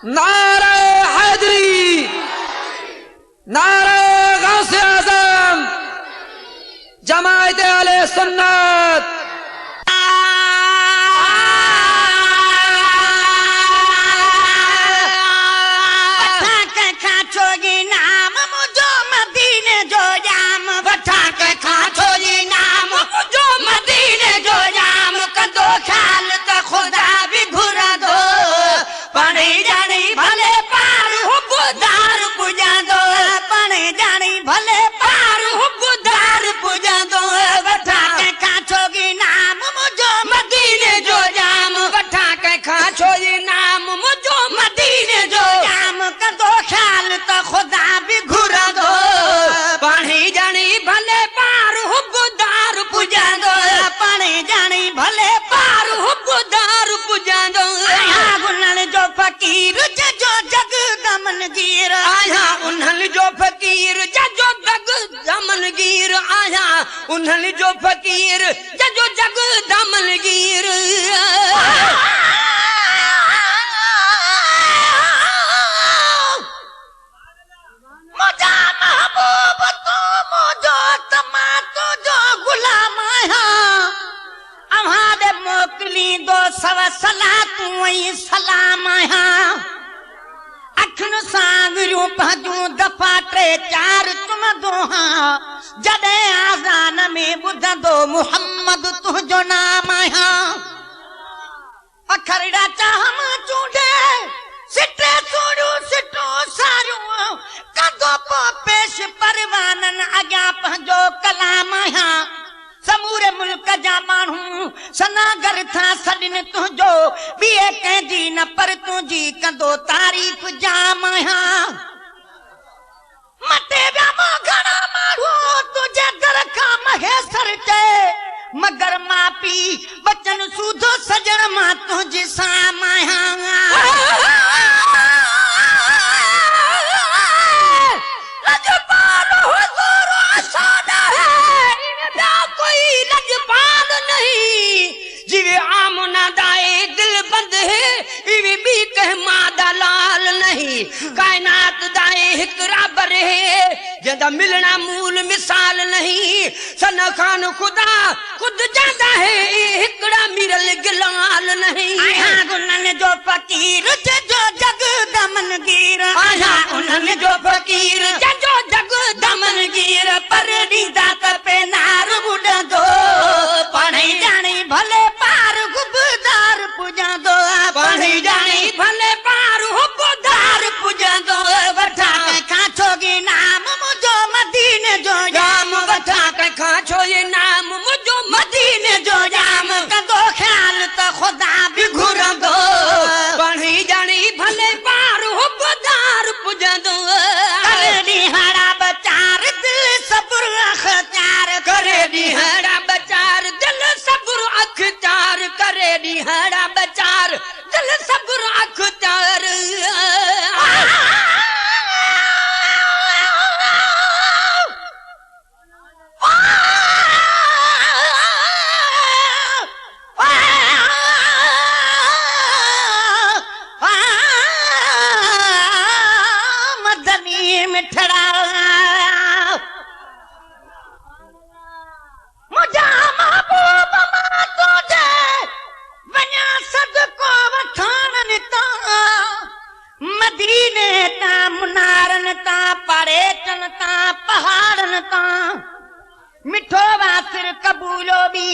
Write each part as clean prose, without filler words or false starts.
नारे हैदरी, नारे गौसे आज़म, जमायत अहले सुन्नत। उन्हनि जो फकीर जजो जग दामनगीर। मुझा महबूब तू मुझो तमा तुझो गुलाम आया, अम्हादे मोकली दो सव सला तू वही सलाम आया। अखन सांगरियूं पंहिंजूं दफ़ा टे चार तुम दोहा, जॾे आज़ान में ॿुधंदो मुहम्मद तुंहिंजो नाम आया। अखरड़ा चाहम चूंडे सिटे सूड़ू सिटो सारियूं, कंदो पो पेश परवानन अॻियां पंहिंजो कलाम आया। समूरे मुल्क जा माण्हू सनागर था सॾिन तुंहिंजो, ॿिए कंहिंजी न पर तुंहिंजी कंदो तारीफ़ जाम आया। मटे विया मूं घणा माण्हू तुंहिंजे दर खां महेसर चे, मगर मां पी बचन सूधो सजण मां तुंहिंजे साम आया। लजपाल हुज़ूर आसान है, इनमें कोई लजपाल नहीं। जिवे आमना दाए दिल बंद है, इवे भी कह मादा लाल नहीं। कायनात दाए हिक राबर है, जदा मिलना मूल मिसाल नहीं। सन खान खुदा खुद जाता है, हिकड़ा मिरल गिलाल नहीं। आया उन्हनि जो फकीर जो जग दमनगीर, आया उन्हनि जो फकीर जो जग दमनगीर। पर ॾींदा त पे नार ॿुॾंदो, पढ़ी ॼाणी भले पार गुबदार पुॼंदो, पढ़ी ॼाणी भले पार गुबदार पुॼंदो। वठा कंहिंखां छोगी नाम मुंहिंजो मदीने जो जाम, वठा कंहिंखां छोगी नाम मुंहिंजो मदीने जो जाम। कंदो ख़्याल त ख़ुदा बि घुरंदो, पढ़ी ॼाणी भले पार गुबदार पुॼंदो। करे ॾींहड़ा बचार दिल सब्र अख़्तियार, करे ॾींहड़ा बचार दिल सब्र अख़्तियार, करे ॾींहड़ा बचार दिल सब्र अख़्तियार। मदनी मिठड़ा मुझा महबूब मां तुझे वञा सदको वठान निता, मदीने ता मुनारन ता परेचन ता पहाड़न ता। मिठो वासिर कबूलो भी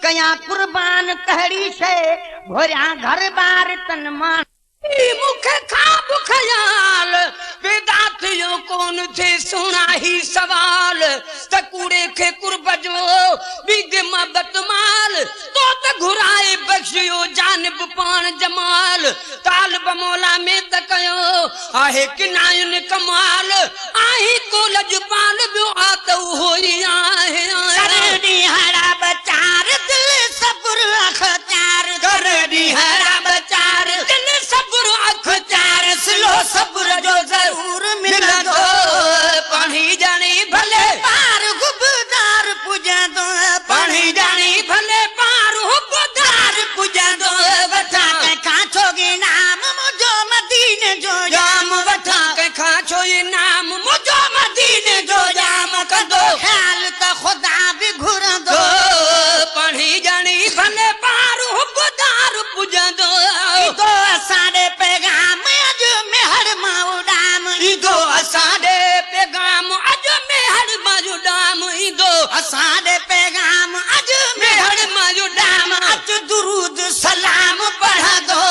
कया कुर्बान कहड़ी शे, भोरिया घर बार तन मान मुखे खाब ख़याल। पैदा थियो कोन थे सुना ही सवाल, त कूड़े खे कुर्ब जो बीग मोहब्बत माल। तो त घुराए बख्शियो जानिब पान जमाल, तालिब मौला में त कयो आहे किनायुन कमाल। आही को लजपाल बियो आ त उहो ई आहे। कर ॾींहड़ा बचार दिल सब्र अख़्तियार, कर ॾींहड़ा बचार दिल सब्र अख़्तियार। सिलो सब्र जो ज़रूर मिलंदो, पढ़ी ॼाणी भले पार गुबदार पुॼंदो, पढ़ी ॼाणी भले पार गुबदार पुॼंदो। वठा कंहिंखां छोगी नाम मुंहिंजो मदीने जो जाम वठा कंहिंखां छो इनाम मुंहिंजो मदीने जो जाम कंदो ख्याल त ख़ुदा बि घुरंदो पढ़ी ॼणी भले पार हुबदार पुॼंदो ईंदो असां ॾे पैगाम अॼु मेहर मां उॾाम ईंदो असां ॾे पैगाम अॼु मेहर मां उॾाम ईंदो असां ॾे पैगाम अॼु मेहर मां उॾाम अचु दुरूद सलाम पढ़ंदो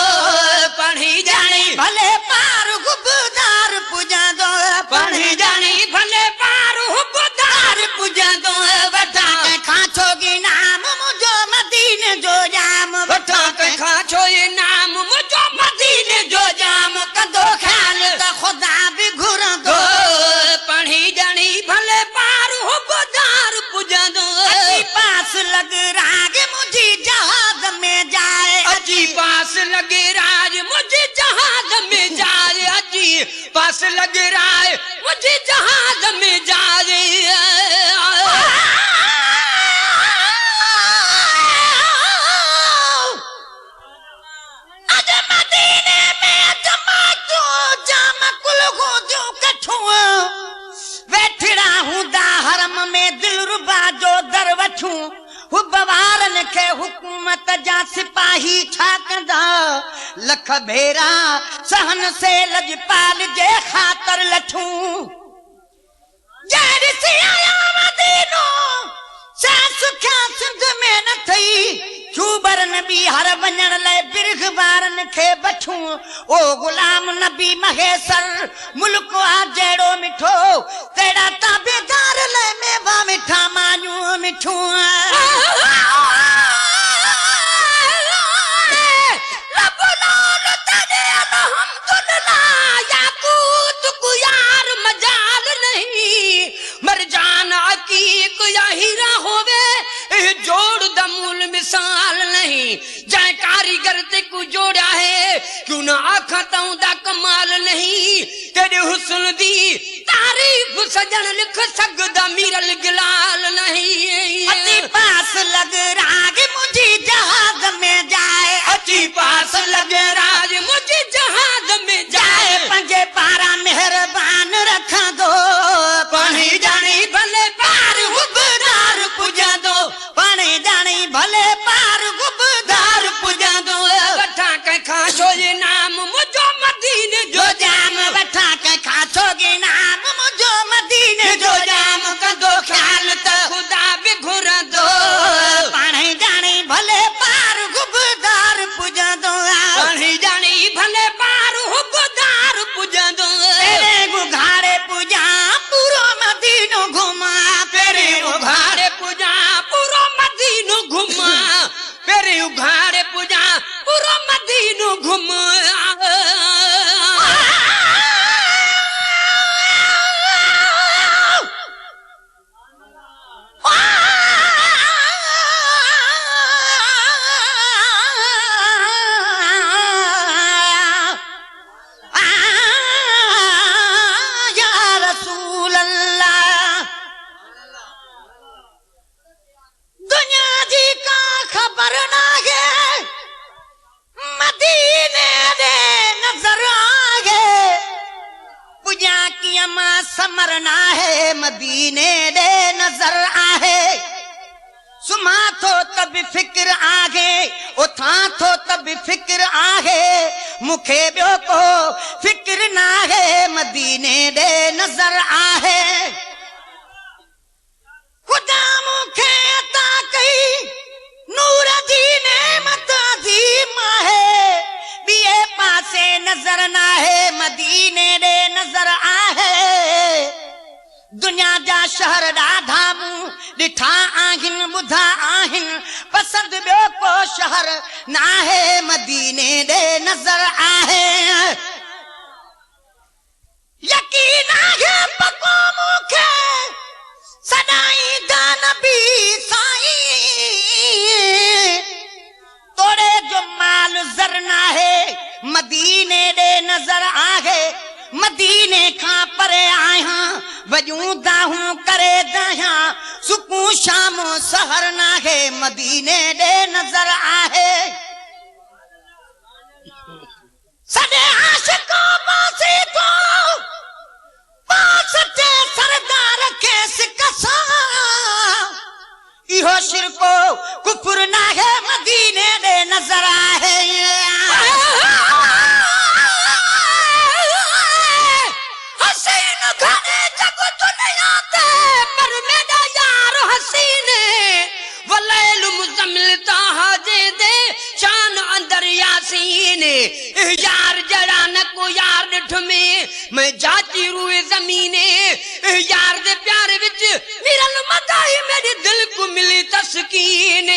पढ़ी ॼणी भले पार हुबदार पुॼंदो पढ़ी ॼणी भले पार हुबदार पुॼंदो वठा कंहिंखां छो इनाम मुंहिंजो मदीने जो जाम वठा कंहिंखां छो इनाम मुंहिंजो मदीने जो जाम कंदो ख्याल त ख़ुदा बि घुरंदो पढ़ी ॼणी भले पार हुबदार पुॼंदो अची पास लॻ राग मुंहिंजी जहाज़ में जाए अची पास लॻे राज मुंहिंजी जहाज़ में जाए अची पास लॻे राय मुंहिंजी जहाज़ में जाए अॼु मदीने में जमातूं जाम कुल गोदियूं कठूं वेठड़ा हूंदा हरम में दिलरुबा जो दर वठूं हुबवारनि खे हुकूमत जा सिपाही छा कंदा लख भेरा सहन से लजपाल जे ख़ातिर लठूं जॾहिं ॾिसी आया मदीनो छा सुख्या सिंध में न थई चूबर नबी हर वञण लाइ बिरगवारनि खे बठूं ओ गुलाम नबी महेसर मुल्क आ जहिड़ो मिठो तहिड़ा ताबेदार लाइ मेवा मिठा मानियूं मिठूं मरजान अकीक या हीरा होवे जोड़ दमूल मिसाल नहीं जै कारीगर ते को जोड़ा है क्यों ना आखा ताऊं दा कमाल नहीं तेरे हुस्न दी तारीफ सजन लिख सकदा मीरल गिलाल नहीं अची पास लग राग मुझी जहाज में जाए अची पास लग राज मुझी जहाज में जाए पंजे पारा मेहरबान रखा दो पढ़ी ॼणी भले पार हुबदार पुॼंदो पढ़ी ॼणी भले पार हुबदार पुॼंदो वठा कंहिंखां छो इनाम मुंहिंजो मदीने जो जाम वठा कंहिंखां छो इनाम मुंहिंजो मदीने जो जाम कंदो ख्याल त ख़ुदा बि घुरंदो पढ़ी ॼणी भले पार हुबदार पुॼंदो पढ़ी ॼणी भले पार हुबदार पुॼंदो घाड़े पुॼा पूरो मदीनो घुमा पहिरें उघाड़े पुॼा पूरो मदीनो घुमा पहिरें उघाड़े पुॼा पूरो मदीनो घुमा समरना है मदीने दे नजर आहे सुमा थो तब फिक्र आहे उथा थो तब फिक्र आहे मुखे ॿियो को फिक्र ना है मदीने दे नजर आहे खुदा मुखे अता कई नूर जी नेमत अज़ीम आहे ॿिए पासे नजर ना है मदीने दे नजर आहे दुनिया जा शहर ॾाढा मूं ॾिठा आहिनि ॿुधा आहिनि पसंदि ॿियो को शहर न आहे मदीने ॾे नज़र आहे यकीन आहे पको मूंखे सदाईंदा नबी साईं तोड़े जो माल ज़र न आहे मदीने ॾे नज़र आहे मदीने खां परे आहियां वजूं दाहूं करे दहियां सुकून शाम सहर नाहे मदीने ॾे नज़र आहे सॾे आशिक़ो कठ में मैं जाती रूए जमीने यार दे प्यार विच मिरल मदाई मेरे दिल को मिली तस्कीन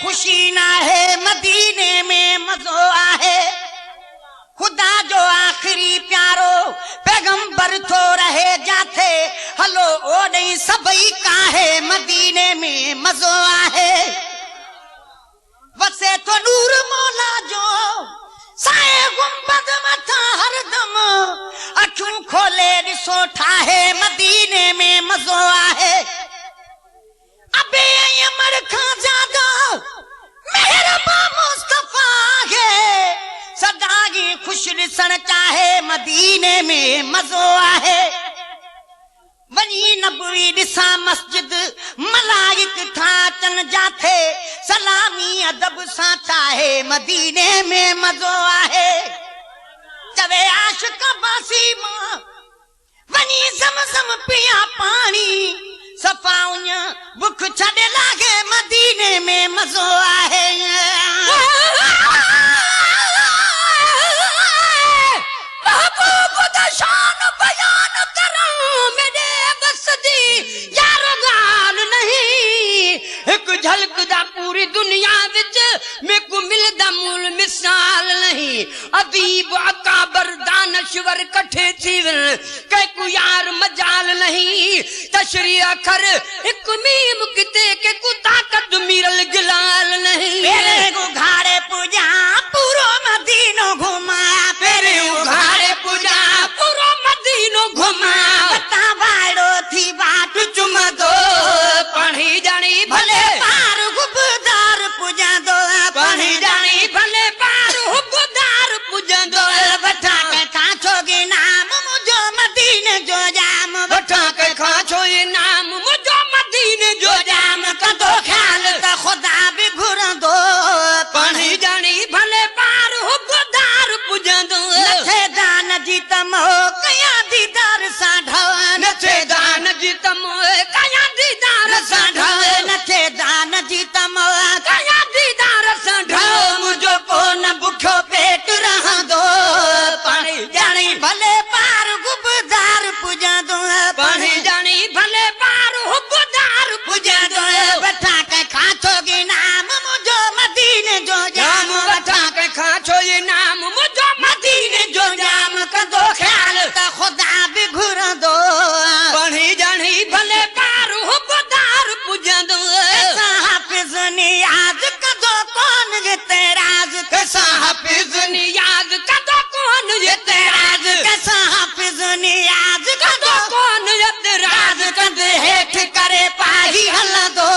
खुशी ना है मदीने में मजो आहे खुदा जो आखिरी प्यारो पैगंबर तो रहे जाते हलो ओ नहीं सबई का है मदीने में मजो आहे वसे तो नूर मौला जो साए गुंबद मथा हरदम अखियूं खोले ॾिसो ठाहे मदीने में मजो आहे अबे अमर खां ज्यादा मेहरबा मुस्तफा है सदागी खुश ॾिसण चाहे मदीने में मजो आहे वनी नबवी ॾिसा मस्जिद मलाइक था अचन जाथे सलामी अदब सां चाहे मदीने में मजो आहे चवे आशिक बासी मां वनी ज़मज़म पिया पानी सफाउन बुख छड़े लागे मदीने में मजो आहे महबूब दा शान बयान करूं मेरे बस दी यारो गाल नहीं एक झलक दा पूरी दुनिया विच मेको मिलदा मूल मिसाल नहीं अदीब अकाबर दानश्वर कठे थी कै को यार मजाल नहीं तशरी अखर एक मीम किते के को ताकत मिरल गिलाल नहीं मेरे उघाड़े पूजा पूरो मदीनो घुमा मेरे उघाड़े पूजा पूरो मदीनो घुमा बता बाड़ो थी बात चुमा दो पढ़ी जानी भले पार गुबदार पूजा दो पढ़ी जानी भले पार हुबदार पूजा दो बता के काछोगे नाम मुझो मदीने जो जाम बता के खाचो ये नाम मुझो मदीने जो जाम कदो ख्याल तो खुदा भी घुर दो पढ़ी जानी भले पार हुबदार पूजा दो नथे दान जी तम कया दीदार साढ़ो नथे दान जी तम कया दीदार साढ़ो नथे दान जी तम कया दीदार साढ़ो मुझो को न भूखो पेट रहा दो पढ़ी जानी भले पार गुबदार पूजा दो पढ़ी जानी भले पार हुबदार पूजा दो बता के खाचोगे नाम मुझो मदीने जो जाम जाम बता के खाचो ये नाम मुझो मदीने जो जाम कदो ख्याल तो खुदा भी घुर दो पढ़ी जानी भले पार हुबदार पूजा दो हाफिज नियाज कदो कौन ये तेराज कैसा हाफिज नियाज कदो कौन ये तेराज कैसा हाफिज नियाज कदो कौन ये तेराज कद हेठ करे पाही हल दो